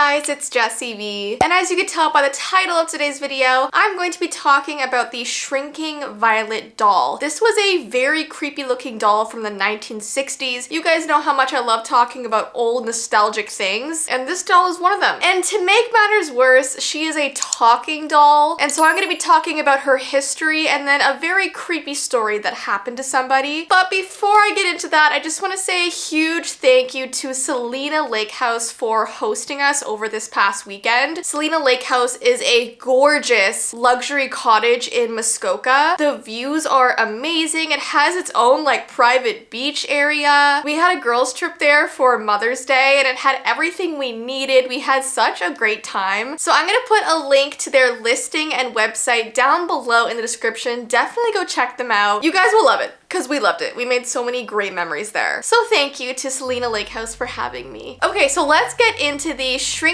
guys, it's Jessii Vee, and as you can tell by the title of today's video, I'm going to be talking about the shrinking violet doll. This was a very creepy looking doll from the 1960s. You guys know how much I love talking about old nostalgic things, and this doll is one of them. And to make matters worse, she is a talking doll, and so I'm going to be talking about her history and then a very creepy story that happened to somebody. But before I get into that, I just want to say a huge thank you to Selena Lakehouse for hosting us over this past weekend. Selena Lakehouse is a gorgeous luxury cottage in Muskoka. The views are amazing. It has its own like private beach area. We had a girls trip there for Mother's Day and it had everything we needed. We had such a great time. So I'm gonna put a link to their listing and website down below in the description. Definitely go check them out. You guys will love it, because we loved it. We made so many great memories there. So thank you to Selena Lakehouse for having me. Okay, so let's get into the shrinking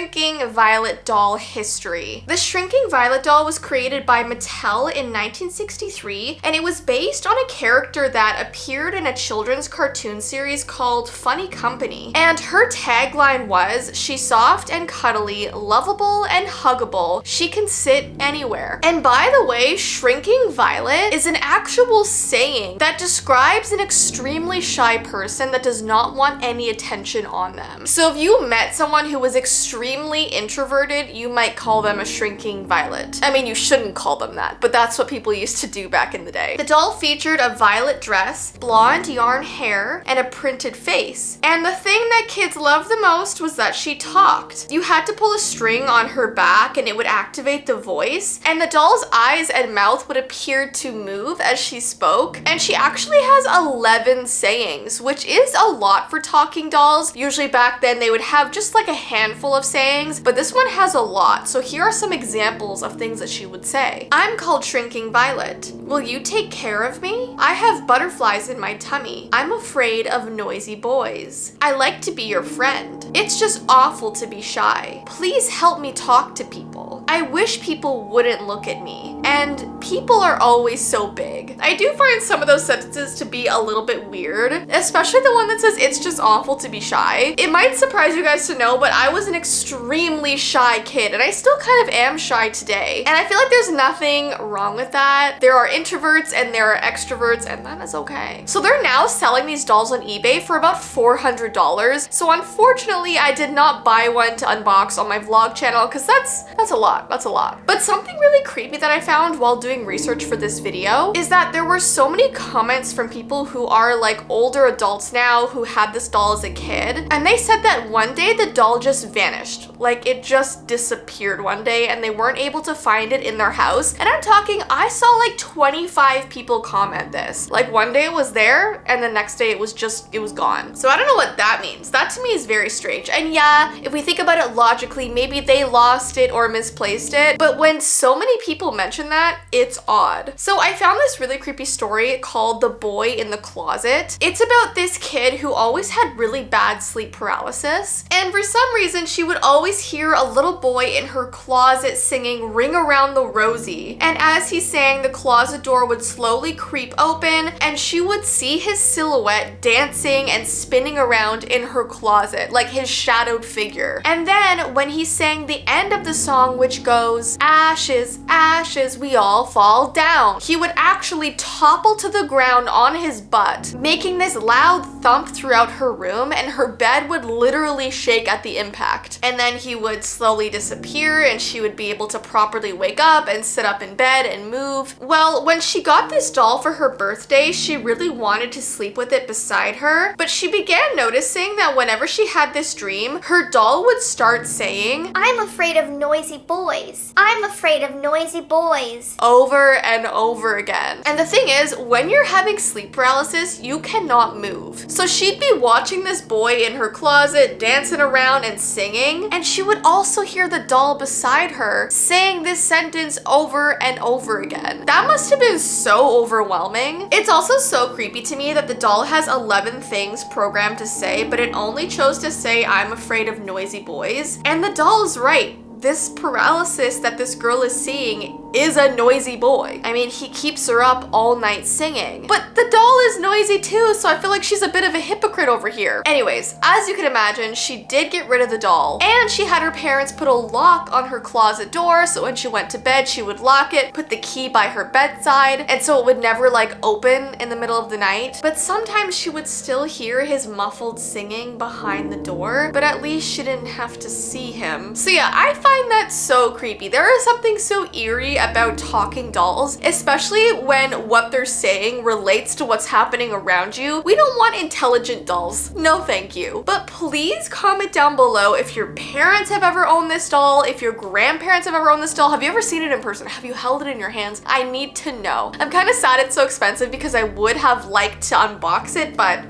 violet doll history. The shrinking violet doll was created by Mattel in 1963, and it was based on a character that appeared in a children's cartoon series called Funny Company. And her tagline was, "She's soft and cuddly, lovable and huggable. She can sit anywhere." And by the way, shrinking violet is an actual saying that describes an extremely shy person that does not want any attention on them. So if you met someone who was extremely introverted, you might call them a shrinking violet. I mean, you shouldn't call them that, but that's what people used to do back in the day. The doll featured a violet dress, blonde yarn hair, and a printed face. And the thing that kids loved the most was that she talked. You had to pull a string on her back and it would activate the voice, and the doll's eyes and mouth would appear to move as she spoke, and she actually has 11 sayings, which is a lot for talking dolls. Usually back then they would have just like a handful of sayings, but this one has a lot. So here are some examples of things that she would say. "I'm called Shrinking Violet. Will you take care of me? I have butterflies in my tummy. I'm afraid of noisy boys. I like to be your friend. It's just awful to be shy. Please help me talk to people. I wish people wouldn't look at me. And people are always so big." I do find some of those sentences to be a little bit weird, especially the one that says it's just awful to be shy. It might surprise you guys to know, but I was an extremely shy kid, and I still kind of am shy today. And I feel like there's nothing wrong with that. There are introverts and there are extroverts, and that is okay. So they're now selling these dolls on eBay for about $400. So unfortunately, I did not buy one to unbox on my vlog channel because that's a lot. That's a lot. But something really creepy that I found while doing research for this video is that there were so many comments from people who are like older adults now who had this doll as a kid, and they said that one day the doll just vanished. Like it just disappeared one day and they weren't able to find it in their house. And I'm talking, I saw like 25 people comment this. Like one day it was there and the next day it was gone. So I don't know what that means. That to me is very strange. And yeah, if we think about it logically, maybe they lost it or misplaced it. But when so many people mention that, it's odd. So I found this really creepy story called The Boy in the Closet. It's about this kid who always had really bad sleep paralysis. And for some reason, she would always hear a little boy in her closet singing "Ring Around the Rosie." And as he sang, the closet door would slowly creep open and she would see his silhouette dancing and spinning around in her closet, like his shadowed figure. And then when he sang the end of the song, which goes, "Ashes, ashes, we all fall down," he would actually topple to the ground on his butt, making this loud thump throughout her room, and her bed would literally shake at the impact. And then he would slowly disappear and she would be able to properly wake up and sit up in bed and move. Well, when she got this doll for her birthday, she really wanted to sleep with it beside her, but she began noticing that whenever she had this dream, her doll would start saying, "I'm afraid of noisy boys. I'm afraid of noisy boys," over and over again. And the thing is, when you're having sleep paralysis, you cannot move. So she'd be watching this boy in her closet dancing around and singing, and she would also hear the doll beside her saying this sentence over and over again. That must have been so overwhelming. It's also so creepy to me that the doll has 11 things programmed to say, but it only chose to say, "I'm afraid of noisy boys." And the doll is right. This paralysis that this girl is seeing is a noisy boy. I mean, he keeps her up all night singing. But the doll is noisy too, so I feel like she's a bit of a hypocrite over here. Anyways, as you can imagine, she did get rid of the doll, and she had her parents put a lock on her closet door, so when she went to bed, she would lock it, put the key by her bedside, and so it would never like open in the middle of the night. But sometimes she would still hear his muffled singing behind the door, but at least she didn't have to see him. So yeah, I find that so creepy. There is something so eerie about talking dolls, especially when what they're saying relates to what's happening around you. We don't want intelligent dolls. No thank you. But please comment down below if your parents have ever owned this doll, if your grandparents have ever owned this doll. Have you ever seen it in person? Have you held it in your hands? I need to know. I'm kind of sad it's so expensive because I would have liked to unbox it, but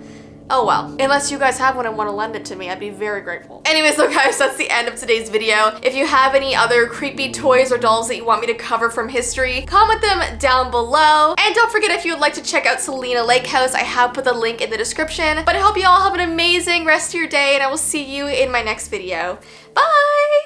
oh well. Unless you guys have one and want to lend it to me, I'd be very grateful. Anyways though guys, that's the end of today's video. If you have any other creepy toys or dolls that you want me to cover from history, comment them down below. And don't forget, if you would like to check out Selena Lake House, I have put the link in the description. But I hope you all have an amazing rest of your day, and I will see you in my next video. Bye!